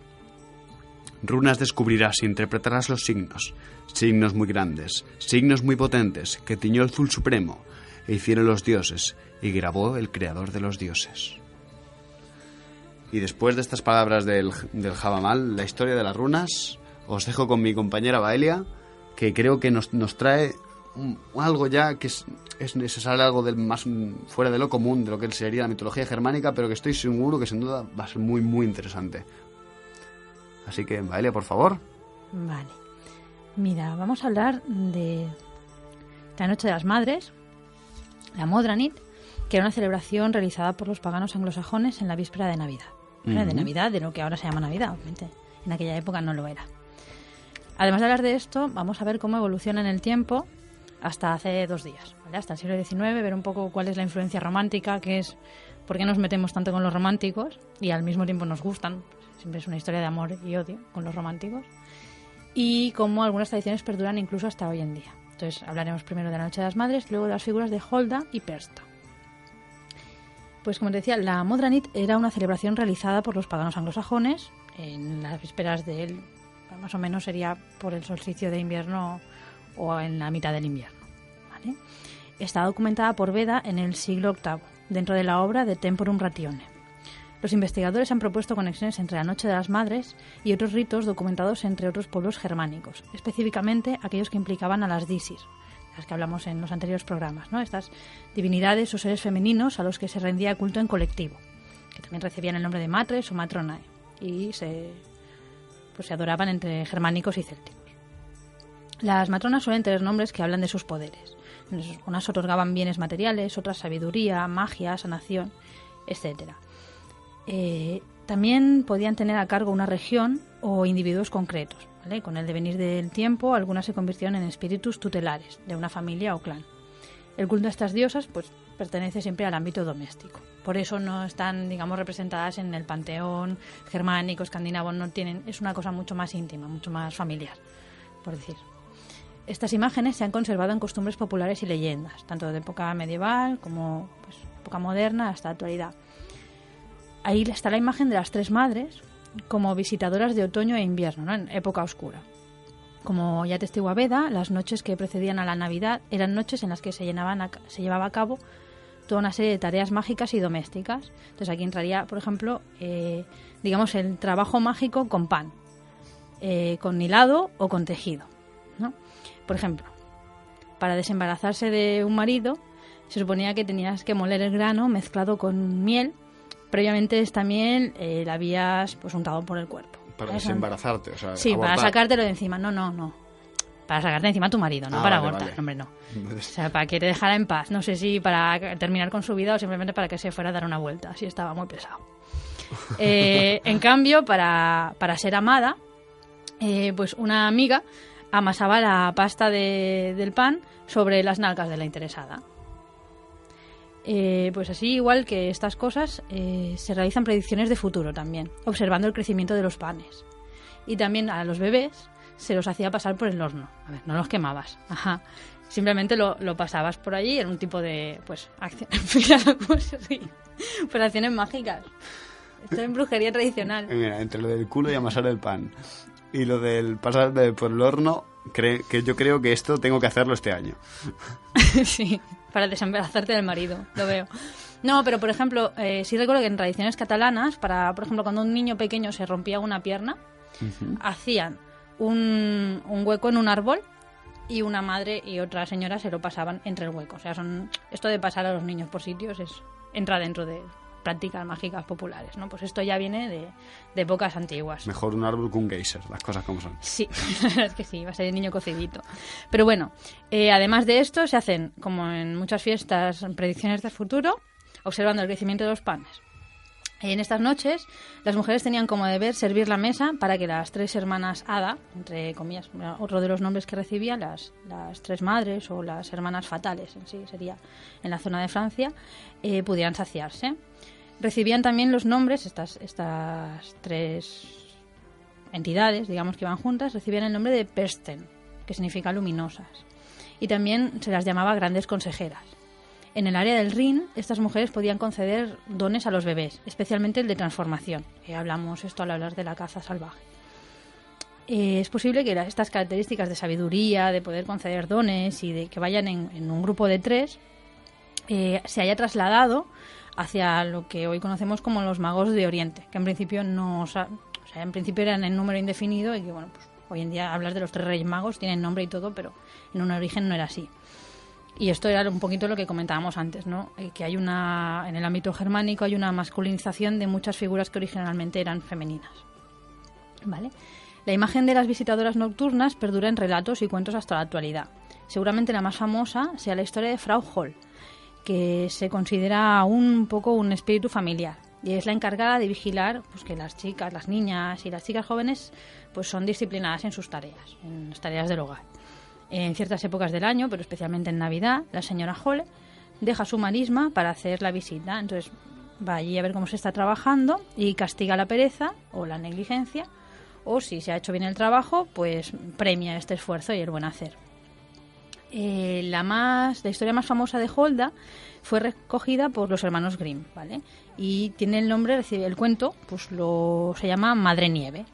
Runas descubrirás y interpretarás los signos muy grandes, signos muy potentes, que tiñó el azul supremo, e hicieron los dioses, y grabó el creador de los dioses. Y después de estas palabras del Javamal, la historia de las runas, os dejo con mi compañera Baelia, que creo que nos trae algo ya que se sale algo más fuera de lo común, de lo que sería la mitología germánica, pero que estoy seguro que sin duda va a ser muy, muy interesante. Así que, Baelia, por favor. Vale. Mira, vamos a hablar de la Noche de las Madres, la Modranit, que era una celebración realizada por los paganos anglosajones en la víspera de Navidad. ¿Vale? De Navidad, de lo que ahora se llama Navidad, obviamente. En aquella época no lo era. Además de hablar de esto, vamos a ver cómo evoluciona en el tiempo hasta hace 2 días, ¿vale? Hasta el siglo XIX, ver un poco cuál es la influencia romántica, qué es, por qué nos metemos tanto con los románticos y al mismo tiempo nos gustan. Siempre es una historia de amor y odio con los románticos. Y cómo algunas tradiciones perduran incluso hasta hoy en día. Entonces hablaremos primero de la Noche de las Madres, luego de las figuras de Holda y Persta. Pues como te decía, la Modranit era una celebración realizada por los paganos anglosajones en las vísperas del... más o menos sería por el solsticio de invierno o en la mitad del invierno, ¿vale? Está documentada por Beda en el siglo VIII, dentro de la obra de Temporum Ratione. Los investigadores han propuesto conexiones entre la Noche de las Madres y otros ritos documentados entre otros pueblos germánicos, específicamente aquellos que implicaban a las Dísis, las que hablamos en los anteriores programas, ¿no? Estas divinidades o seres femeninos a los que se rendía culto en colectivo, que también recibían el nombre de matres o matronae, y se adoraban entre germánicos y célticos. Las matronas suelen tener nombres que hablan de sus poderes. Unas otorgaban bienes materiales, otras sabiduría, magia, sanación, etc. También podían tener a cargo una región o individuos concretos, ¿vale? Con el devenir del tiempo, algunas se convirtieron en espíritus tutelares de una familia o clan. El culto a estas diosas pertenece siempre al ámbito doméstico. Por eso no están, digamos, representadas en el panteón germánico, escandinavo, es una cosa mucho más íntima, mucho más familiar, por decir. Estas imágenes se han conservado en costumbres populares y leyendas, tanto de época medieval como época moderna hasta la actualidad. Ahí está la imagen de las 3 madres como visitadoras de otoño e invierno, ¿no? En época oscura. Como ya atestigua Beda, las noches que precedían a la Navidad eran noches en las que se llevaba a cabo toda una serie de tareas mágicas y domésticas. Entonces aquí entraría, por ejemplo, digamos, el trabajo mágico con pan, con hilado o con tejido, ¿no? Por ejemplo, para desembarazarse de un marido, se suponía que tenías que moler el grano mezclado con miel previamente esta miel la habías pues untado por el cuerpo. Para desembarazarte, o sea, sí, abortar. para sacártelo de encima. No. Para sacarte de encima a tu marido, no para abortar. Vale. Hombre, no. O sea, para que te dejara en paz. No sé si para terminar con su vida o simplemente para que se fuera a dar una vuelta. Así estaba muy pesado. En cambio, para ser amada, pues una amiga amasaba la pasta del pan sobre las nalgas de la interesada. Pues así, igual que estas cosas, se realizan predicciones de futuro también, observando el crecimiento de los panes. Y también a los bebés se los hacía pasar por el horno. A ver, no los quemabas. Ajá. Simplemente lo pasabas por allí, era un tipo de, pues, pues acciones mágicas. Esto es brujería tradicional. Mira, entre lo del culo y amasar el pan y lo del pasar por el horno, que yo creo que esto tengo que hacerlo este año. Sí, para desembarazarte del marido, lo veo. No, pero por ejemplo, sí recuerdo que en tradiciones catalanas, por ejemplo, cuando un niño pequeño se rompía una pierna, hacían un hueco en un árbol y una madre y otra señora se lo pasaban entre el hueco. O sea, esto de pasar a los niños por sitios entra dentro de prácticas mágicas populares, ¿no? Pues esto ya viene de épocas antiguas. Mejor un árbol que un geyser, las cosas como son. Sí, la verdad es que sí, va a ser el niño cocidito. Pero bueno, además de esto, se hacen, como en muchas fiestas, predicciones del futuro, observando el crecimiento de los panes. En estas noches, las mujeres tenían como deber servir la mesa para que las 3 hermanas Hada, entre comillas, otro de los nombres que recibían, las 3 madres o las hermanas fatales, en sí sería en la zona de Francia, pudieran saciarse. Recibían también los nombres, estas 3 entidades, digamos que iban juntas, recibían el nombre de Persten, que significa luminosas. Y también se las llamaba grandes consejeras. En el área del Rin, estas mujeres podían conceder dones a los bebés, especialmente el de transformación. Hablamos esto al hablar de la caza salvaje. Es posible que estas características de sabiduría, de poder conceder dones y de que vayan en un grupo de 3, se haya trasladado hacia lo que hoy conocemos como los magos de Oriente, que en principio en principio eran en número indefinido y que bueno, pues hoy en día hablas de los 3 reyes magos, tienen nombre y todo, pero en un origen no era así. Y esto era un poquito lo que comentábamos antes, ¿no? Que en el ámbito germánico hay una masculinización de muchas figuras que originalmente eran femeninas, ¿vale? La imagen de las visitadoras nocturnas perdura en relatos y cuentos hasta la actualidad. Seguramente la más famosa sea la historia de Frau Holl, que se considera un poco un espíritu familiar y es la encargada de vigilar pues que las chicas, las niñas y las chicas jóvenes pues son disciplinadas en sus tareas, en las tareas del hogar. En ciertas épocas del año, pero especialmente en Navidad, la señora Holl deja su marisma para hacer la visita. Entonces va allí a ver cómo se está trabajando y castiga la pereza o la negligencia, o si se ha hecho bien el trabajo, pues premia este esfuerzo y el buen hacer. La historia más famosa de Holda fue recogida por los hermanos Grimm, ¿vale? Y tiene el nombre, el cuento, pues se llama Madre Nieve.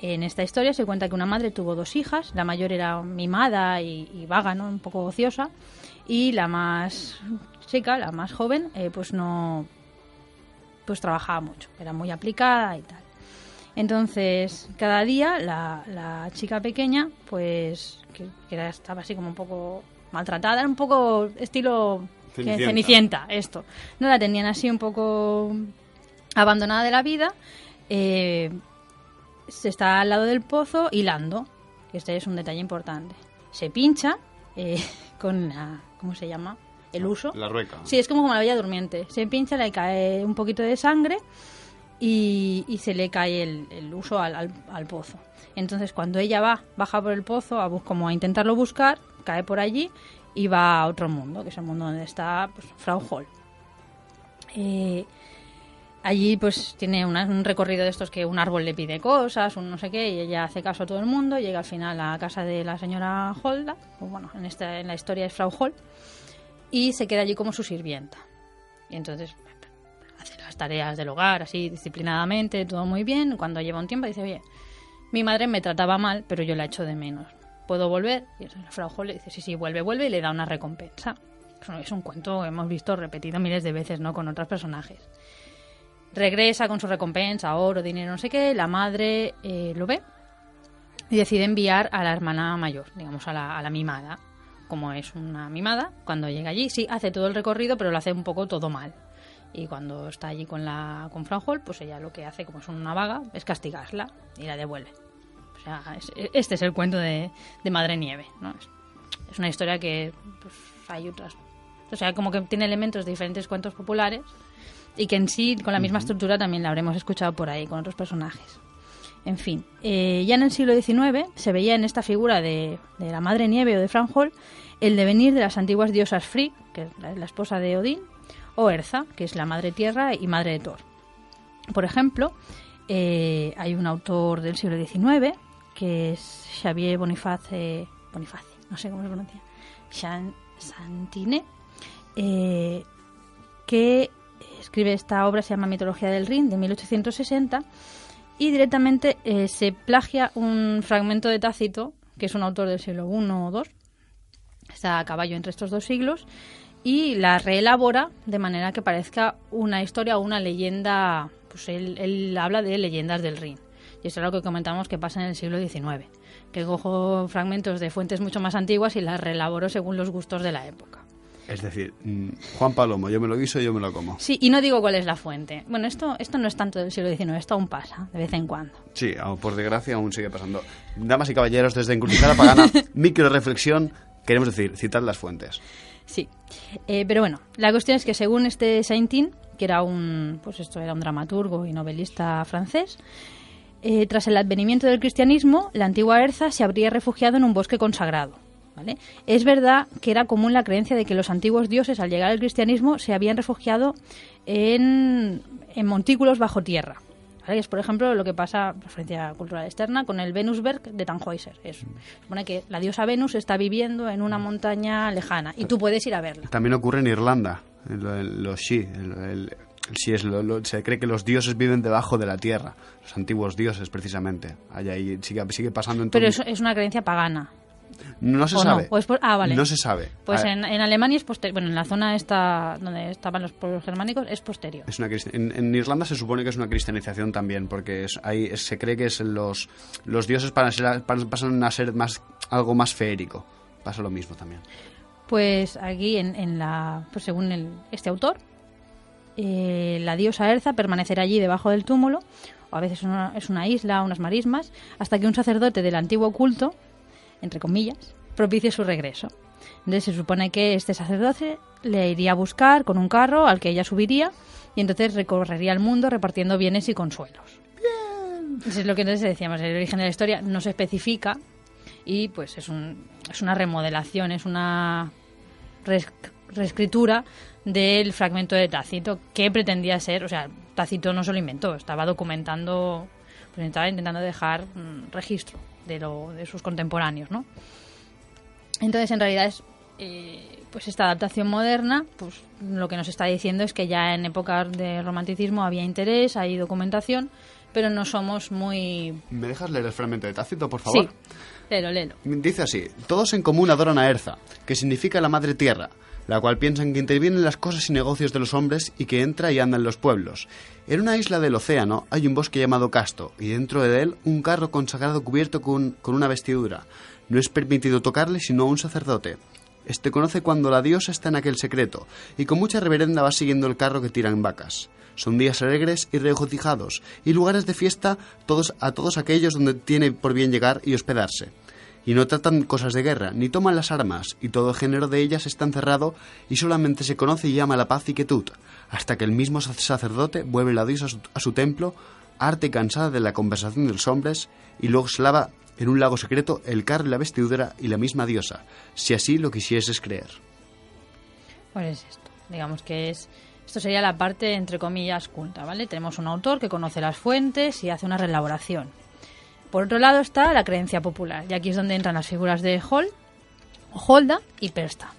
En esta historia se cuenta que una madre tuvo 2 hijas, la mayor era mimada y vaga, ¿no? Un poco ociosa, y la más chica, la más joven, pues trabajaba mucho, era muy aplicada y tal. Entonces, cada día la chica pequeña, pues que estaba así como un poco maltratada, era un poco estilo Cenicienta, esto. No la tenían así un poco abandonada de la vida. Se está al lado del pozo hilando, que este es un detalle importante. Se pincha con ¿cómo se llama? El uso. La rueca. Sí, es como la bella durmiente. Se pincha, le cae un poquito de sangre y se le cae el uso al pozo. Entonces, cuando ella baja por el pozo como a intentarlo buscar, cae por allí y va a otro mundo, que es el mundo donde está pues, Frau Holl. Allí pues tiene un recorrido de estos que un árbol le pide cosas, un no sé qué, y ella hace caso a todo el mundo, llega al final a la casa de la señora Holda, pues bueno, en la historia es Frau Holl, y se queda allí como su sirvienta. Y entonces hace las tareas del hogar así disciplinadamente, todo muy bien. Cuando lleva un tiempo dice, oye, mi madre me trataba mal, pero yo la echo de menos. ¿Puedo volver? Y la Frau Holl le dice, sí, vuelve, y le da una recompensa. Es un cuento que hemos visto repetido miles de veces, ¿no? Con otros personajes. Regresa con su recompensa, oro, dinero, no sé qué. La madre lo ve y decide enviar a la hermana mayor, digamos, a la mimada. Como es una mimada, cuando llega allí, sí, hace todo el recorrido, pero lo hace un poco todo mal. Y cuando está allí con Franjol, pues ella lo que hace, como es una vaga, es castigarla y la devuelve. O sea, este es el cuento de Madre Nieve, ¿no? Es una historia que pues, hay otras... O sea, como que tiene elementos de diferentes cuentos populares y que en sí, con la misma estructura, también la habremos escuchado por ahí, con otros personajes. En fin, ya en el siglo XIX se veía en esta figura de la Madre Nieve o de Franjol el devenir de las antiguas diosas Frigg, que es la esposa de Odín, o Erza, que es la Madre Tierra y Madre de Thor. Por ejemplo, hay un autor del siglo XIX, que es Xavier Boniface, no sé cómo se pronuncia, Santine, que escribe esta obra, se llama Mitología del Rin, de 1860, y directamente se plagia un fragmento de Tácito, que es un autor del siglo I o II, está a caballo entre estos dos siglos, y la reelabora de manera que parezca una historia o una leyenda. Pues él habla de leyendas del Rin, y eso es lo que comentamos que pasa en el siglo XIX, que cojo fragmentos de fuentes mucho más antiguas y las reelaboro según los gustos de la época. Es decir, Juan Palomo, yo me lo guiso y yo me lo como. Sí, y no digo cuál es la fuente. Bueno, esto no es tanto del siglo XIX, esto aún pasa, de vez en cuando. Sí, por desgracia aún sigue pasando. Damas y caballeros, desde Encrucijada Pagana, micro reflexión, queremos decir, citar las fuentes. Sí, pero bueno, la cuestión es que según este Saintin, que era un dramaturgo y novelista francés, tras el advenimiento del cristianismo, la antigua Erza se habría refugiado en un bosque consagrado. ¿Vale? Es verdad que era común la creencia de que los antiguos dioses, al llegar al cristianismo, se habían refugiado en montículos bajo tierra. ¿Vale? Es, por ejemplo, lo que pasa, referencia cultural externa, con el Venusberg de Tannhäuser. Se supone que la diosa Venus está viviendo en una montaña lejana y tú puedes ir a verla. También ocurre en Irlanda, los Shi. Se cree que los dioses viven debajo de la tierra, los antiguos dioses, precisamente. Ahí sigue pasando en todo. Pero eso es una creencia pagana. No se sabe. No? Vale. No se sabe. Pues en Alemania es posterior. Bueno, en la zona esta donde estaban los pueblos germánicos es posterior. En Irlanda se supone que es una cristianización también, porque se cree que los dioses pasan a ser algo más feérico. Pasa lo mismo también. Pues aquí, pues según este autor, la diosa Erza permanecerá allí debajo del túmulo, o a veces es una isla, unas marismas, hasta que un sacerdote del antiguo culto, entre comillas, propicie su regreso. Entonces se supone que este sacerdote le iría a buscar con un carro al que ella subiría y entonces recorrería el mundo repartiendo bienes y consuelos. Bien. Eso es lo que entonces decíamos, el origen de la historia no se especifica y pues es una remodelación, es una reescritura del fragmento de Tácito que pretendía ser, o sea, Tácito no se lo inventó, estaba documentando, pues estaba intentando dejar registro de sus contemporáneos, ¿no? Entonces, en realidad es pues esta adaptación moderna, pues lo que nos está diciendo es que ya en épocas de romanticismo había interés, hay documentación, pero no somos muy... ¿Me dejas leer el fragmento de Tácito, por favor? Sí, léelo. Dice así: todos en común adoran a Erza, que significa la madre tierra, la cual piensan que interviene en las cosas y negocios de los hombres y que entra y anda en los pueblos. En una isla del océano hay un bosque llamado Casto, y dentro de él un carro consagrado cubierto con una vestidura. No es permitido tocarle sino a un sacerdote. Este conoce cuando la diosa está en aquel secreto, y con mucha reverenda va siguiendo el carro que tiran vacas. Son días alegres y regocijados, y lugares de fiesta a todos aquellos donde tiene por bien llegar y hospedarse. Y no tratan cosas de guerra, ni toman las armas, y todo género de ellas está encerrado, y solamente se conoce y llama la paz y quietud, hasta que el mismo sacerdote vuelve la diosa a su templo, harta y cansada de la conversación de los hombres, y luego se lava en un lago secreto el carro y la vestidura y la misma diosa, si así lo quisieses creer. Pues es esto, digamos que esto sería la parte, entre comillas, culta, ¿vale? Tenemos un autor que conoce las fuentes y hace una reelaboración. Por otro lado está la creencia popular, y aquí es donde entran las figuras de Holda y Persta.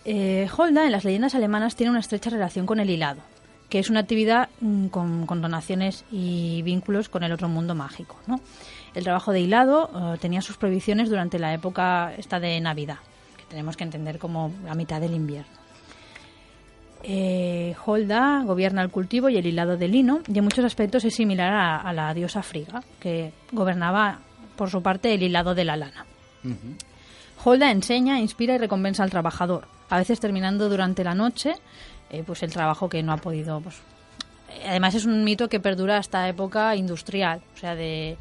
Holda, en las leyendas alemanas, tiene una estrecha relación con el hilado, que es una actividad con donaciones y vínculos con el otro mundo mágico, ¿no? El trabajo de hilado tenía sus prohibiciones durante la época esta de Navidad, que tenemos que entender como la mitad del invierno. Holda gobierna el cultivo y el hilado de lino, y en muchos aspectos es similar a la diosa Frigga, que gobernaba por su parte el hilado de la lana. Uh-huh. Holda enseña, inspira y recompensa al trabajador, a veces terminando durante la noche pues el trabajo que no ha podido... Pues, además es un mito que perdura hasta época industrial, o sea, de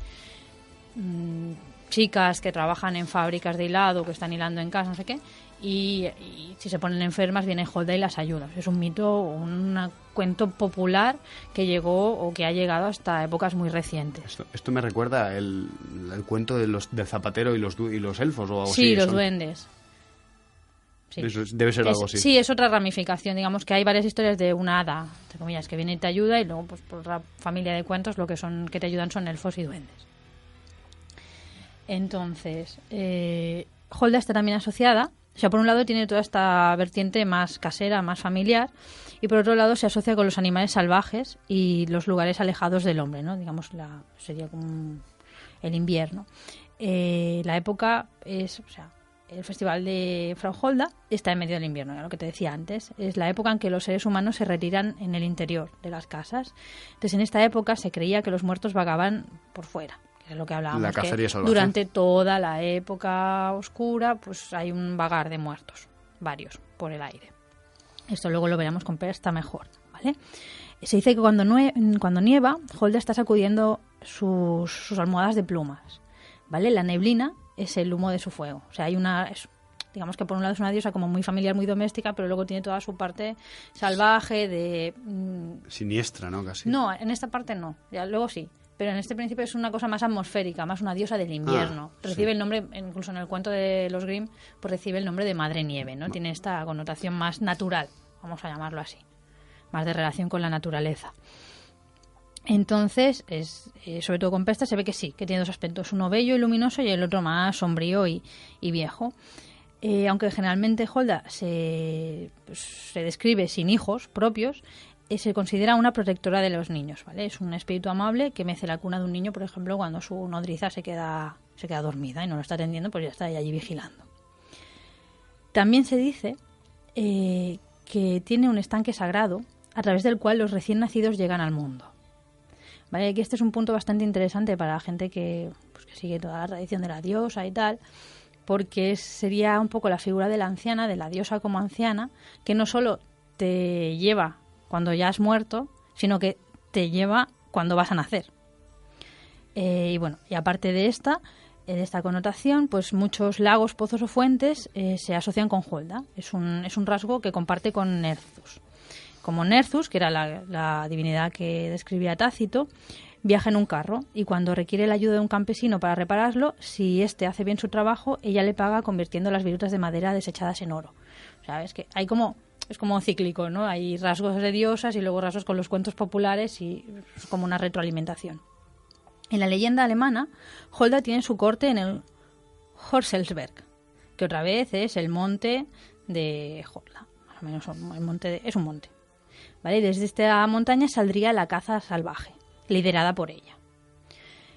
chicas que trabajan en fábricas de hilado, que están hilando en casa, no sé qué, y si se ponen enfermas viene Holda y las ayuda. Es un mito, un cuento popular que llegó o que ha llegado hasta épocas muy recientes. Esto me recuerda el cuento del zapatero y los elfos o algo así. Sí, los duendes. Sí. Eso debe ser algo así. Sí, es otra ramificación. Digamos que hay varias historias de una hada, entre comillas, que viene y te ayuda, y luego, pues por la familia de cuentos, lo que te ayudan son elfos y duendes. Entonces, Holda está también asociada, o sea, por un lado tiene toda esta vertiente más casera, más familiar, y por otro lado se asocia con los animales salvajes y los lugares alejados del hombre, ¿no? Digamos, sería como el invierno. La época es, o sea, el festival de Frau Holda está en medio del invierno, ya lo que te decía antes. Es la época en que los seres humanos se retiran en el interior de las casas. Entonces, en esta época se creía que los muertos vagaban por fuera, que es lo que hablábamos. La cacería salvaje. Durante toda la época oscura, pues hay un vagar de muertos, varios, por el aire. Esto luego lo veremos con Persta mejor, ¿vale? Se dice que cuando nieva, Holda está sacudiendo sus almohadas de plumas, ¿vale? La neblina es el humo de su fuego. O sea, digamos que por un lado es una diosa como muy familiar, muy doméstica, pero luego tiene toda su parte salvaje, siniestra, ¿no? Casi. No, en esta parte no. Ya, luego sí. Pero en este principio es una cosa más atmosférica, más una diosa del invierno. Recibe el nombre, incluso en el cuento de los Grimm, pues recibe el nombre de Madre Nieve, ¿no? Tiene esta connotación más natural, vamos a llamarlo así. Más de relación con la naturaleza. Entonces, sobre todo con Persta se ve que sí, que tiene dos aspectos, uno bello y luminoso y el otro más sombrío y viejo. Aunque generalmente Holda se describe sin hijos propios, se considera una protectora de los niños, ¿vale? Es un espíritu amable que mece la cuna de un niño, por ejemplo, cuando su nodriza se queda dormida y no lo está atendiendo, pues ya está allí vigilando. También se dice que tiene un estanque sagrado a través del cual los recién nacidos llegan al mundo. Vale, aquí este es un punto bastante interesante para la gente que sigue toda la tradición de la diosa y tal, porque sería un poco la figura de la anciana, de la diosa como anciana, que no solo te lleva cuando ya has muerto, sino que te lleva cuando vas a nacer. Y bueno, y aparte de esta connotación, pues muchos lagos, pozos o fuentes se asocian con Holda. Es un rasgo que comparte con Nerthus. Como Nerthus, que era la divinidad que describía Tácito, viaja en un carro y cuando requiere la ayuda de un campesino para repararlo, si éste hace bien su trabajo, ella le paga convirtiendo las virutas de madera desechadas en oro. ¿Sabes? Que hay es como cíclico, ¿no? Hay rasgos de diosas y luego rasgos con los cuentos populares y es como una retroalimentación. En la leyenda alemana, Holda tiene su corte en el Horselsberg, que otra vez es el monte de Holda. Más o menos es un monte. ¿Vale? Desde esta montaña saldría la caza salvaje, liderada por ella.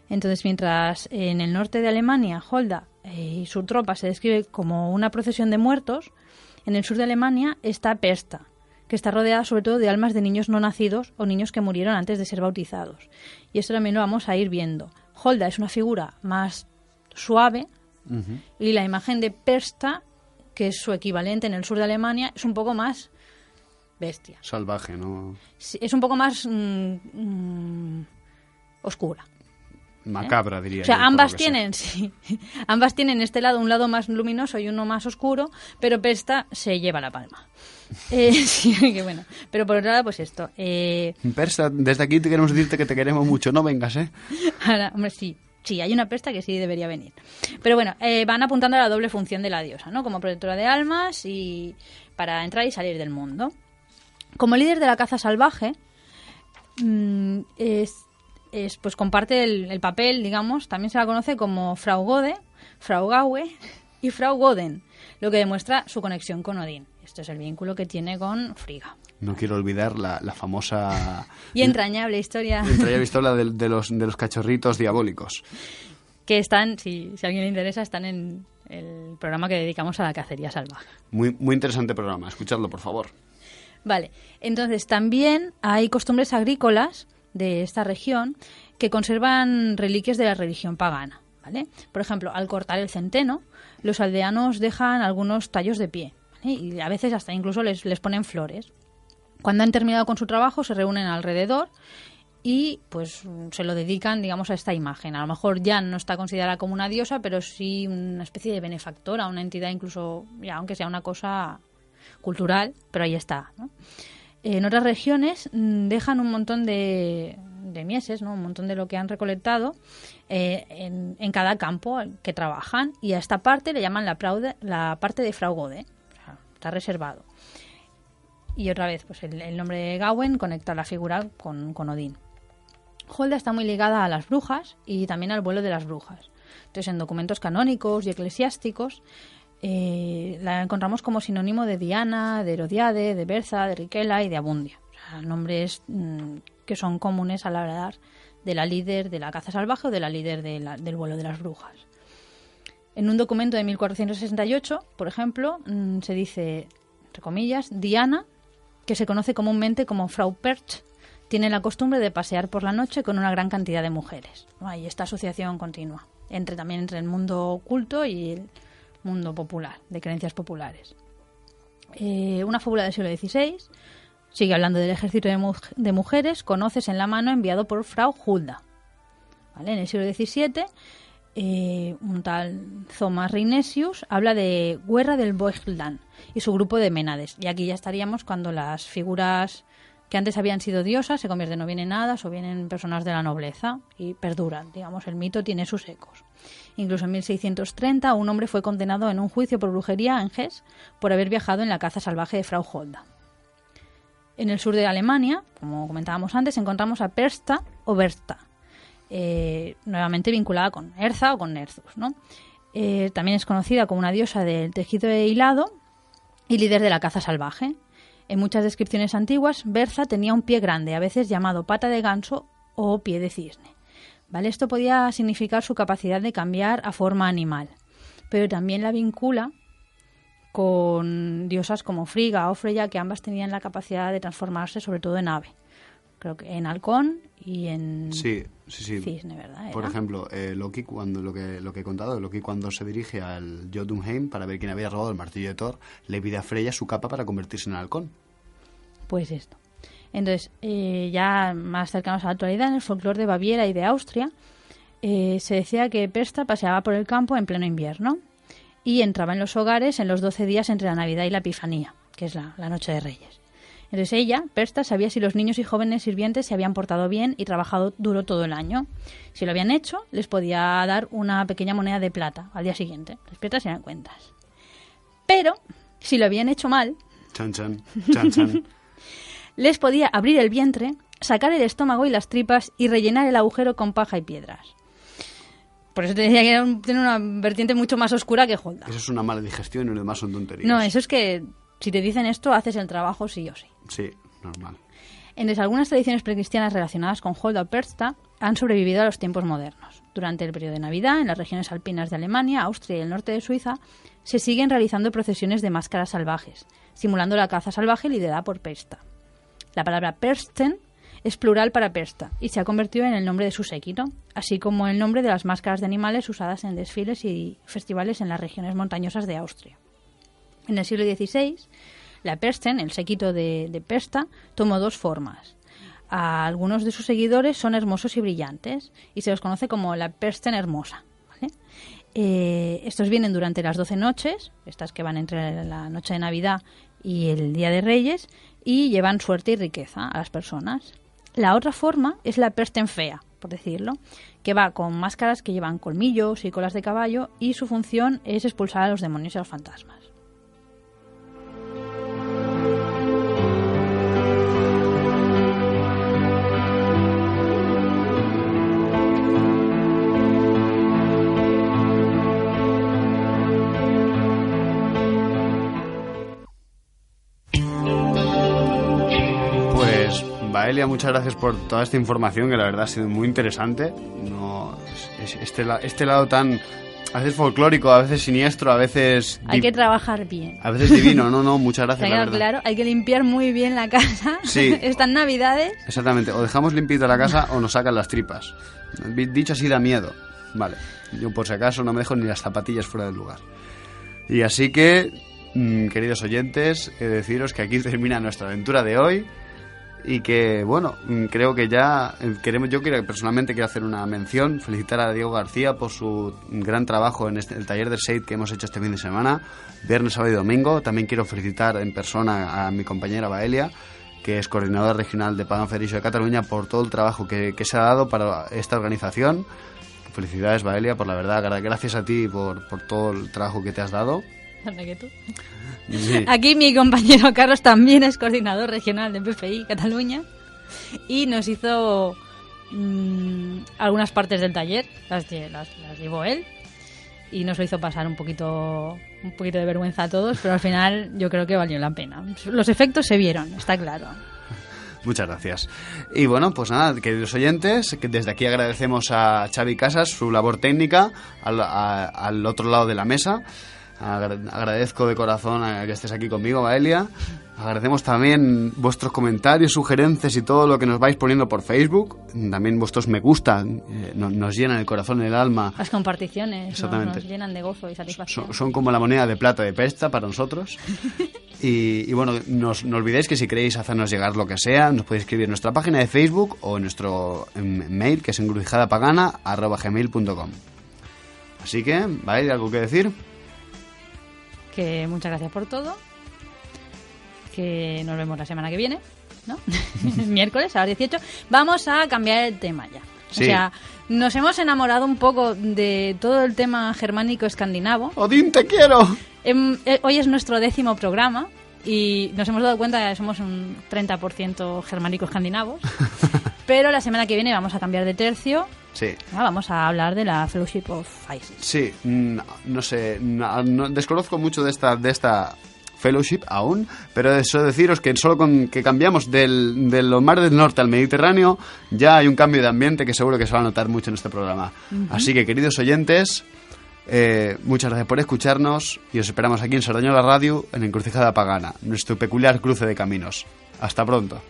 Entonces, mientras en el norte de Alemania Holda y su tropa se describe como una procesión de muertos, en el sur de Alemania está Persta, que está rodeada sobre todo de almas de niños no nacidos o niños que murieron antes de ser bautizados. Y esto también lo vamos a ir viendo. Holda es una figura más suave y la imagen de Persta, que es su equivalente en el sur de Alemania, es un poco más bestia. Salvaje, ¿no? Sí, es un poco más oscura. Macabra, diría. O sea, ambas tienen este lado, un lado más luminoso y uno más oscuro, pero Persta se lleva la palma. Sí, que bueno. Pero por otro lado, pues esto. Persta, desde aquí te queremos decirte que te queremos mucho, no vengas, ¿eh? Ahora, hombre, sí, hay una Persta que sí debería venir. Pero bueno, van apuntando a la doble función de la diosa, ¿no? Como protectora de almas y para entrar y salir del mundo. Como líder de la caza salvaje, pues comparte el papel, digamos, también se la conoce como Frau Gode, Frau Gaue y Frau Goden, lo que demuestra su conexión con Odín. Este es el vínculo que tiene con Frigga. No quiero olvidar la famosa y entrañable historia de los cachorritos diabólicos. Que están, si a alguien le interesa, están en el programa que dedicamos a la cacería salvaje. Muy, muy interesante programa, escuchadlo, por favor. Vale, entonces también hay costumbres agrícolas de esta región que conservan reliquias de la religión pagana, ¿vale? Por ejemplo, al cortar el centeno, los aldeanos dejan algunos tallos de pie, ¿vale? Y a veces hasta incluso les ponen flores. Cuando han terminado con su trabajo, se reúnen alrededor y pues se lo dedican, digamos, a esta imagen. A lo mejor ya no está considerada como una diosa, pero sí una especie de benefactora, una entidad incluso, ya aunque sea una cosa cultural, pero ahí está, ¿no? En otras regiones dejan un montón de mieses, ¿no? Un montón de lo que han recolectado en cada campo que trabajan, y a esta parte le llaman la parte de Frau Gode, o sea, está reservado. Y otra vez, pues el nombre de Gawain conecta la figura con Odín. Holda está muy ligada a las brujas y también al vuelo de las brujas. Entonces, en documentos canónicos y eclesiásticos la encontramos como sinónimo de Diana, de Herodiade, de Berza, de Riquela y de Abundia. O sea, nombres que son comunes al hablar de la líder de la caza salvaje o de la líder del vuelo de las brujas. En un documento de 1468, por ejemplo, se dice, entre comillas, Diana, que se conoce comúnmente como Frau Perch, tiene la costumbre de pasear por la noche con una gran cantidad de mujeres, ¿no? Hay esta asociación continua también entre el mundo oculto y el mundo popular, de creencias populares. Una fábula del siglo XVI sigue hablando del ejército de mujeres con hoces en la mano enviado por Frau Hulda. ¿Vale? En el siglo XVII, un tal Thomas Reinesius habla de Guerra del Boegland y su grupo de Ménades. Y aquí ya estaríamos cuando las figuras que antes habían sido diosas se convierten o bien en hadas o bien en personas de la nobleza y perduran. Digamos, el mito tiene sus ecos. Incluso en 1630 un hombre fue condenado en un juicio por brujería en Hesse por haber viajado en la caza salvaje de Frau Holda. En el sur de Alemania, como comentábamos antes, encontramos a Persta o Berta, nuevamente vinculada con Erza o con Nerzus, ¿no? También es conocida como una diosa del tejido hilado y líder de la caza salvaje. En muchas descripciones antiguas, Berza tenía un pie grande, a veces llamado pata de ganso o pie de cisne. ¿Vale? Esto podía significar su capacidad de cambiar a forma animal, pero también la vincula con diosas como Frigga o Freya, que ambas tenían la capacidad de transformarse, sobre todo en ave. Creo que en halcón y en cisne, ¿verdad? Por ejemplo, Loki, cuando lo que he contado, Loki cuando se dirige al Jotunheim para ver quién había robado el martillo de Thor, le pide a Freya su capa para convertirse en halcón. Pues esto. Entonces, ya más cercanos a la actualidad, en el folclore de Baviera y de Austria, se decía que Persta paseaba por el campo en pleno invierno y entraba en los hogares en los 12 días entre la Navidad y la Epifanía, que es la Noche de Reyes. Entonces ella, Persta, sabía si los niños y jóvenes sirvientes se habían portado bien y trabajado duro todo el año. Si lo habían hecho, les podía dar una pequeña moneda de plata al día siguiente. Despiertas y dan cuentas. Pero, si lo habían hecho mal, chan, chan, chan, chan. les podía abrir el vientre, sacar el estómago y las tripas y rellenar el agujero con paja y piedras. Por eso te decía que tiene una vertiente mucho más oscura que Holda. Eso es una mala digestión y lo demás son tonterías. No, eso es que si te dicen esto, haces el trabajo sí o sí. Sí, normal. Entonces, algunas tradiciones precristianas relacionadas con Holda o Persta han sobrevivido a los tiempos modernos. Durante el periodo de Navidad, en las regiones alpinas de Alemania, Austria y el norte de Suiza, se siguen realizando procesiones de máscaras salvajes, simulando la caza salvaje liderada por Persta. La palabra Persten es plural para Persta y se ha convertido en el nombre de su séquito, así como el nombre de las máscaras de animales usadas en desfiles y festivales en las regiones montañosas de Austria. En el siglo XVI, la Persten, el séquito de Persta, tomó dos formas. Algunos de sus seguidores son hermosos y brillantes y se los conoce como la Persten hermosa, ¿vale? Estos vienen durante las 12 noches, estas que van entre la noche de Navidad y el Día de Reyes, y llevan suerte y riqueza a las personas. La otra forma es la Persten fea, por decirlo, que va con máscaras que llevan colmillos y colas de caballo y su función es expulsar a los demonios y a los fantasmas. Elia, muchas gracias por toda esta información que la verdad ha sido muy interesante. No, este lado tan a veces folclórico, a veces siniestro, a veces hay que trabajar bien, a veces divino. No, muchas gracias, la verdad. Claro, hay que limpiar muy bien la casa. Sí. Estas Navidades. Exactamente, o dejamos limpita la casa o nos sacan las tripas. Dicho así da miedo. Vale, yo por si acaso no me dejo ni las zapatillas fuera del lugar. Y así que queridos oyentes, deciros que aquí termina nuestra aventura de hoy y que, bueno, creo que ya personalmente quiero hacer una mención, felicitar a Diego García por su gran trabajo en el taller del SEIT que hemos hecho este fin de semana, viernes, sábado y domingo. También quiero felicitar en persona a mi compañera Baelia, que es coordinadora regional de Pagan Federicio de Cataluña, por todo el trabajo que se ha dado para esta organización. Felicidades, Baelia, por la verdad, gracias a ti por todo el trabajo que te has dado. Que tú. Sí. Aquí mi compañero Carlos también es coordinador regional de PFI Cataluña y nos hizo algunas partes del taller, las llevó él y nos lo hizo pasar un poquito de vergüenza a todos, pero al final yo creo que valió la pena. Los efectos se vieron, está claro. Muchas gracias. Y bueno, pues nada, queridos oyentes, que desde aquí agradecemos a Xavi Casas su labor técnica al otro lado de la mesa. Agradezco de corazón a que estés aquí conmigo, Baelia. Agradecemos también vuestros comentarios, sugerencias y todo lo que nos vais poniendo por Facebook. También vuestros me gusta nos llenan el corazón y el alma. Las comparticiones nos llenan de gozo y satisfacción. Son como la moneda de plata de Pesta para nosotros. Y bueno, no olvidéis que si queréis hacernos llegar lo que sea, nos podéis escribir en nuestra página de Facebook o en nuestro mail, que es encrucijadapagana@gmail.com. Así que, ¿vale? ¿Algo que decir? Que muchas gracias por todo, que nos vemos la semana que viene, ¿no? Miércoles a las 18. Vamos a cambiar el tema ya. Sí. O sea, nos hemos enamorado un poco de todo el tema germánico escandinavo. ¡Odín, te quiero! Hoy es nuestro 10º programa y nos hemos dado cuenta de que somos un 30% germánico escandinavos. Pero la semana que viene vamos a cambiar de tercio. Sí. Vamos a hablar de la Fellowship of ISIS. Sí, no sé, desconozco mucho de esta Fellowship aún, pero eso deciros que solo con que cambiamos del mar del norte al Mediterráneo ya hay un cambio de ambiente que seguro que se va a notar mucho en este programa. Uh-huh. Así que, queridos oyentes, muchas gracias por escucharnos y os esperamos aquí en Sardañola Radio, en Encrucijada Pagana, nuestro peculiar cruce de caminos. Hasta pronto.